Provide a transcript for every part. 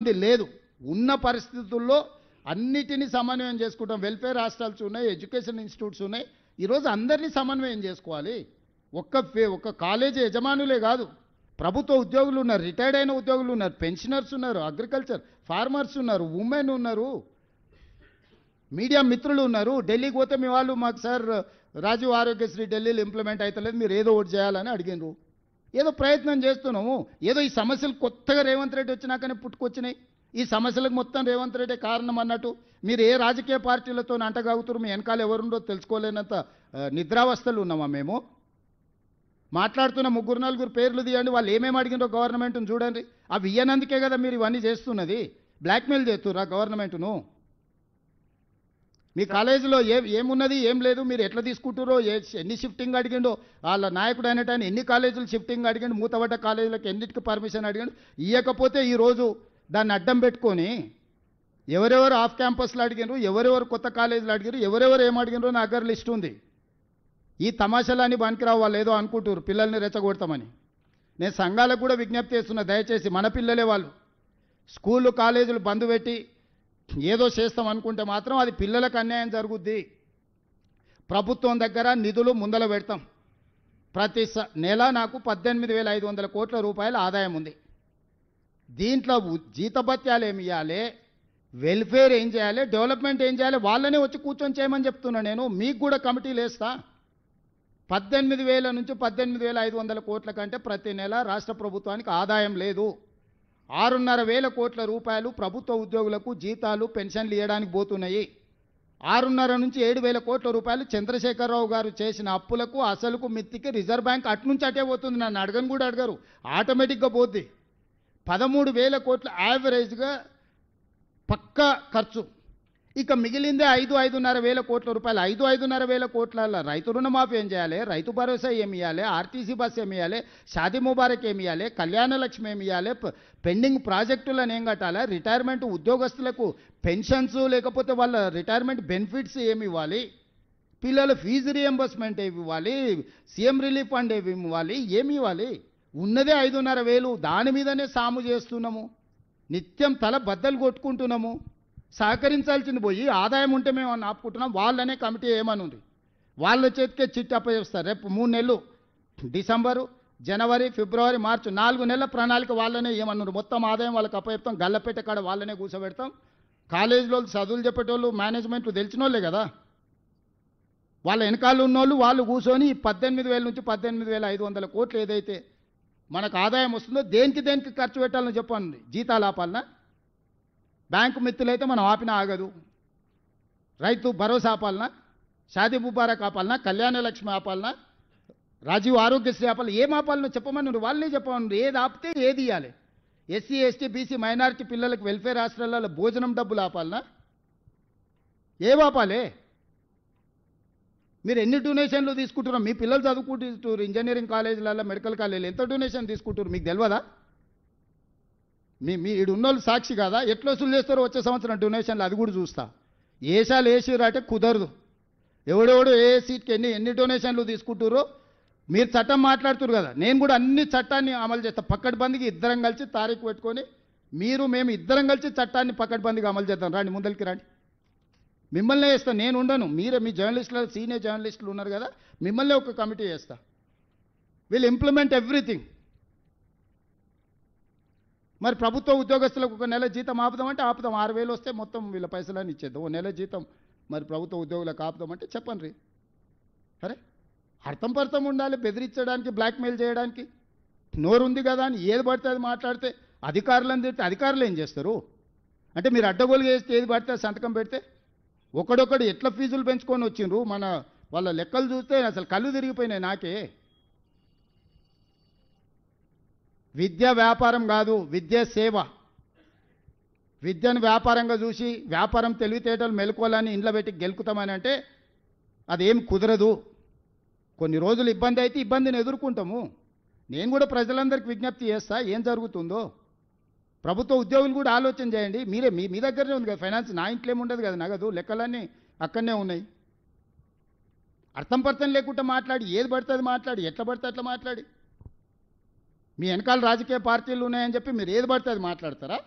ఉంది లేదు. ఉన్న పరిస్థితుల్లో అన్నిటినీ సమన్వయం చేసుకుంటాం. వెల్ఫేర్ హాస్టల్స్ ఉన్నాయి, ఎడ్యుకేషన్ ఇన్స్టిట్యూట్స్ ఉన్నాయి. ఈరోజు అందరినీ సమన్వయం చేసుకోవాలి. ఒక్క కాలేజీ యజమానులే కాదు, ప్రభుత్వ ఉద్యోగులు ఉన్నారు, రిటైర్డ్ అయిన ఉద్యోగులు ఉన్నారు, పెన్షనర్స్ ఉన్నారు, అగ్రికల్చర్ ఫార్మర్స్ ఉన్నారు, ఉమెన్ ఉన్నారు, మీడియా మిత్రులు ఉన్నారు. ఢిల్లీకి పోతే మీ వాళ్ళు మాకు సార్ రాజీవ్ ఆరోగ్యశ్రీ ఢిల్లీలో ఇంప్లిమెంట్ అవుతలేదు, మీరు ఏదో ఒకటి చేయాలని అడిగినారు. ఏదో ప్రయత్నం చేస్తున్నాము. ఏదో ఈ సమస్యలు కొత్తగా రేవంత్ రెడ్డి వచ్చినాకనే పుట్టుకొచ్చినాయి. ఈ సమస్యలకు మొత్తం రేవంత్ రెడ్డి కారణం అన్నట్టు మీరు ఏ రాజకీయ పార్టీలతో అంటగాగుతారు, మీ వెనకాల ఎవరుండో తెలుసుకోలేనంత నిద్రావస్థలు ఉన్నామా మేము? మాట్లాడుతున్న 3-4 పేర్లు తీయండి, వాళ్ళు ఏమేమి అడిగినో గవర్నమెంట్ను చూడండి. అవి ఇయ్యనందుకే కదా మీరు ఇవన్నీ చేస్తున్నది. బ్లాక్మెయిల్ చేస్తుర్రా గవర్నమెంట్ను? మీ కాలేజీలో ఏమున్నది ఏం లేదు, మీరు ఎట్లా తీసుకుంటారో, ఎన్ని షిఫ్టింగ్ అడిగిండో, వాళ్ళ నాయకుడు అనేటాన్ని ఎన్ని కాలేజీలు షిఫ్టింగ్ అడిగిండు, మూతబడ్డ కాలేజీలకు ఎన్నిటికి పర్మిషన్ అడిగిండు. ఇవ్వకపోతే ఈరోజు దాన్ని అడ్డం పెట్టుకొని ఎవరెవరు ఆఫ్ క్యాంపస్లో అడిగినారు, ఎవరెవరు కొత్త కాలేజీలు అడిగారు, ఎవరెవరు ఏం అడిగినారో నా దగ్గర లిస్ట్ ఉంది. ఈ తమాషాలన్నీ పనికిరావు, వాళ్ళు ఏదో అనుకుంటారు పిల్లల్ని రెచ్చగొడతామని. నేను సంఘాలకు కూడా విజ్ఞప్తి చేస్తున్నా, దయచేసి మన పిల్లలే వాళ్ళు స్కూళ్ళు కాలేజీలు బంద్ పెట్టి ఏదో చేస్తాం అనుకుంటే మాత్రం అది పిల్లలకు అన్యాయం జరుగుద్ది. ప్రభుత్వం దగ్గర నిధులు ముందల పెడతాం. ప్రతి నెల నాకు 18,500 కోట్ల రూపాయల ఆదాయం ఉంది. దీంట్లో జీతభత్యాలు ఏమి ఇవ్వాలి, వెల్ఫేర్ ఏం చేయాలి, డెవలప్మెంట్ ఏం చేయాలి, వాళ్ళనే వచ్చి కూర్చొని చేయమని చెప్తున్నా. నేను మీకు కూడా కమిటీలు వేస్తా. 18,000 నుంచి 18,500 కోట్ల కంటే ప్రతి నెల రాష్ట్ర ప్రభుత్వానికి ఆదాయం లేదు. 6,500 కోట్ల రూపాయలు ప్రభుత్వ ఉద్యోగులకు జీతాలు పెన్షన్లు ఇవ్వడానికి పోతున్నాయి. 6,500 నుంచి 7,000 కోట్ల రూపాయలు చంద్రశేఖరరావు గారు చేసిన అప్పులకు అసలుకు మిత్తికి రిజర్వ్ బ్యాంక్ అట్నుంచి అటే పోతుంది. నన్ను అడగను కూడా అడగరు, ఆటోమేటిక్గా పోద్ది. 13,000 కోట్ల యావరేజ్గా పక్కా ఖర్చు. ఇక మిగిలిందే 5,500 కోట్ల రూపాయలు. 5,500 కోట్ల రైతు రుణమాఫీ ఏం చేయాలి, రైతు భరోసా ఏమి ఇవ్వాలి, ఆర్టీసీ బస్ ఏమి ఇవ్వాలి, షాదీ ముబారక్ ఏమి ఇవ్వాలి, కళ్యాణ లక్ష్మి ఏమి ఇవ్వాలి, పెండింగ్ ప్రాజెక్టులను ఏం కట్టాలి, రిటైర్మెంట్ ఉద్యోగస్తులకు పెన్షన్స్ లేకపోతే వాళ్ళ రిటైర్మెంట్ బెనిఫిట్స్ ఏమి ఇవ్వాలి, పిల్లల ఫీజు రియంబర్స్మెంట్ ఏమి ఇవ్వాలి, సీఎం రిలీఫ్ ఫండ్ ఏమి ఇవ్వాలి, ఏమి ఇవ్వాలి? ఉన్నదే 5,500. దాని మీదనే సాము చేస్తున్నాము, నిత్యం తల బద్దలు కొట్టుకుంటున్నాము. సహకరించాల్సింది పోయి ఆదాయం ఉంటే మేము అని ఆపుకుంటున్నాం. వాళ్ళనే కమిటీ ఏమనుంది, వాళ్ళ చేతికే చిట్టి అప్పచెప్తారు. రేపు 3 నెలలు, డిసెంబరు, జనవరి, ఫిబ్రవరి, మార్చి 4 నెలల ప్రణాళిక వాళ్ళనే ఏమన్నారు. మొత్తం ఆదాయం వాళ్ళకి అప్పచెప్తాం. గల్లపేట కాడ వాళ్ళనే కూర్చోబెడతాం. కాలేజీలో చదువులు చెప్పేటోళ్ళు మేనేజ్మెంట్లు తెలిసిన వాళ్ళే కదా, వాళ్ళ వెనకాల ఉన్నోళ్ళు వాళ్ళు కూర్చొని 18,000 నుంచి 18,500 కోట్లు ఏదైతే మనకు ఆదాయం వస్తుందో దేనికి ఖర్చు పెట్టాలని చెప్పండి. జీతాలు ఆపాలనా? బ్యాంకు మిత్తులైతే మనం ఆపినా ఆగదు. రైతు భరోసా ఆపాలనా, షాదీ ముబారక్ ఆపాలనా, కళ్యాణ లక్ష్మి ఆపాలనా, రాజీవ్ ఆరోగ్యశ్రీ ఆపాలి, ఏం ఆపాలనో చెప్పమని వాళ్ళే చెప్పమని. ఏది ఆపితే ఏది ఇవ్వాలి? ఎస్సీ ఎస్టీ బీసీ మైనారిటీ పిల్లలకు వెల్ఫేర్ హాస్టళ్లలో భోజనం డబ్బులు ఆపాలనా? ఏం ఆపాలి? మీరు ఎన్ని డొనేషన్లు తీసుకుంటున్నారు? మీ పిల్లలు చదువుకుంటున్నారు ఇంజనీరింగ్ కాలేజీలలో, మెడికల్ కాలేజీలు, ఎంత డొనేషన్ తీసుకుంటారు మీకు తెలియదా? మీ ఉన్నోళ్ళు సాక్షి కాదా? ఎట్లా వసూలు చేస్తారో వచ్చే సంవత్సరం డొనేషన్లు అది కూడా చూస్తా. ఏసాలు వేసిరు అంటే కుదరదు. ఎవడెవడు ఏ సీట్కి ఎన్ని డొనేషన్లు తీసుకుంటారో మీరు చట్టం మాట్లాడుతున్నారు కదా, నేను కూడా అన్ని చట్టాన్ని అమలు చేస్తా. పక్కడ్బందీకి ఇద్దరం కలిసి తారీఖు పెట్టుకొని మేము ఇద్దరం కలిసి చట్టాన్ని పక్కడ్బందీగా అమలు చేద్దాం. రండి, ముందరికి రండి. మిమ్మల్నే వేస్తాను, నేను ఉండను. మీరే మీ జర్నలిస్టులు, సీనియర్ జర్నలిస్టులు ఉన్నారు కదా, మిమ్మల్నే ఒక కమిటీ వేస్తా. Will implement everything. మరి ప్రభుత్వ ఉద్యోగస్తులకు 1 నెల జీతం ఆపుదామంటే ఆపుదాం. 6,000 వస్తే మొత్తం వీళ్ళ పైసలని ఇచ్చేద్దాం. 1 నెల జీతం మరి ప్రభుత్వ ఉద్యోగులకు ఆపుదామంటే చెప్పండి. అరే అర్థం ఉండాలి. బెదిరించడానికి, బ్లాక్మెయిల్ చేయడానికి నోరు ఉంది కదా అని ఏది పడితే అది మాట్లాడితే అధికారులను తిడితే అధికారులు ఏం చేస్తారు? అంటే మీరు అడ్డగోలుగా వేస్తే ఏది పడితే సంతకం పెడితే ఒకడొకడు ఎట్లా ఫీజులు పెంచుకొని వచ్చిండ్రు. వాళ్ళ లెక్కలు చూస్తే అసలు కళ్ళు తిరిగిపోయినాయి నాకే. విద్య వ్యాపారం కాదు, విద్య సేవ. విద్యను వ్యాపారంగా చూసి వ్యాపారం తెలివితేటలు మెలుకోవాలని ఇంట్లో పెట్టి గెలుకుతామని అంటే అదేం కుదరదు. కొన్ని రోజులు ఇబ్బంది అయితే ఇబ్బందిని ఎదుర్కొంటాము. నేను కూడా ప్రజలందరికీ విజ్ఞప్తి చేస్తా, ఏం జరుగుతుందో. ప్రభుత్వ ఉద్యోగులు కూడా ఆలోచన చేయండి. మీరే మీ దగ్గరనే ఉంది కదా ఫైనాన్స్, నా ఇంట్లో ఏముండదు కదా, నగదు లెక్కలన్నీ అక్కడనే ఉన్నాయి. అర్థం లేకుండా మాట్లాడి ఏది పడుతుంది మాట్లాడి, ఎట్లా పడితే అట్లా మాట్లాడి మీ వెనకాల రాజకీయ పార్టీలు ఉన్నాయని చెప్పి మీరు ఏది పడితే అది మాట్లాడతారా?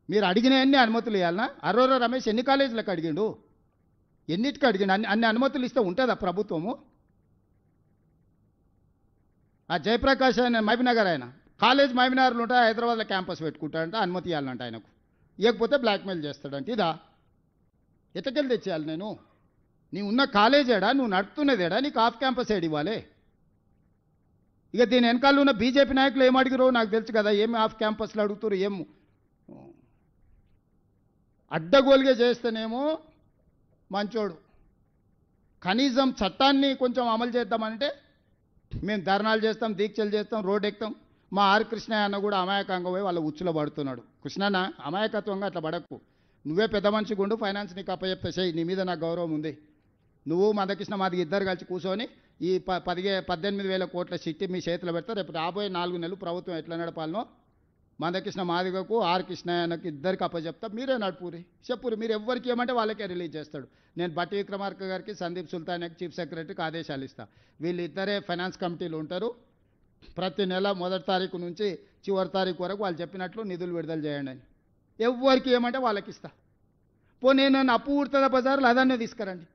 మీరు అడిగిన అన్ని అనుమతులు ఇవ్వాలనా? అరోరా రమేష్ ఎన్ని కాలేజీలకు అడిగిండు? ఎన్నిటికి అడిగిండు? అన్ని అనుమతులు ఇస్తే ఉంటుందా ప్రభుత్వము? ఆ జయప్రకాష్ ఆయన మహబూబ్నగర్ ఆయన కాలేజ్ మహబూబ్నగర్లో ఉంటా, హైదరాబాద్లో క్యాంపస్ పెట్టుకుంటాడంట, అనుమతి ఇవ్వాలంట ఆయనకు. ఇవ్వకపోతే బ్లాక్మెయిల్ చేస్తాడంట. ఇదా ఎట్టకెళ్ళి తెచ్చేయాలి నేను? నీ ఉన్న కాలేజ్ ఏడా, నువ్వు నడుపుతున్నదేడా, నీకు ఆఫ్ క్యాంపస్ ఏడు ఇవ్వాలి? ఇక దీని వెనకాల ఉన్న బీజేపీ నాయకులు ఏం అడిగిరో నాకు తెలుసు కదా, ఏమి ఆఫ్ క్యాంపస్లో అడుగుతారు, ఏం అడ్డగోలుగా చేస్తేనేమో మంచోడు. కనీసం చట్టాన్ని కొంచెం అమలు చేద్దామంటే మేము ధర్నాలు చేస్తాం, దీక్షలు చేస్తాం, రోడ్ ఎక్కుతాం. మా ఆర్ కృష్ణయ్య అన్న కూడా అమాయకంగా పోయి వాళ్ళ ఉచ్చులో పడుతున్నాడు. కృష్ణన్న అమాయకత్వంగా అట్లా పడకు, నువ్వే పెద్ద మనిషి గుండు, ఫైనాన్స్ నీకు అప్పచెప్తే చెయ్యి, నీ మీద నాకు గౌరవం ఉంది. నువ్వు మందకృష్ణ మాదిగ ఇద్దరు కలిసి కూర్చొని ఈ 18,000 కోట్ల చిట్టి మీ చేతిలో పెడతా. రేపు రాబోయే 4 నెలలు ప్రభుత్వం ఎట్లా నడపాలనో మందకృష్ణ మాదిగకు ఆర్ కృష్ణయ్యకు ఇద్దరికి అప్పచెప్తా, మీరే నడుపురి, చెప్పురి. మీరు ఎవరికి ఏమంటే వాళ్ళకే రిలీజ్ చేస్తాడు. నేను బట్టి విక్రమార్క గారికి, సందీప్ సుల్తాన్కి, చీఫ్ సెక్రటరీకి ఆదేశాలు ఇస్తా. వీళ్ళిద్దరే ఫైనాన్స్ కమిటీలు ఉంటారు. ప్రతి నెల 1వ తారీఖు నుంచి చివరి తారీఖు వరకు వాళ్ళు చెప్పినట్లు నిధులు విడుదల చేయండి అని. ఎవరికి ఏమంటే వాళ్ళకి ఇస్తా. పో నేను అప్పు ఊడుతుందా బజార్లో అదన్నే తీసుకురండి.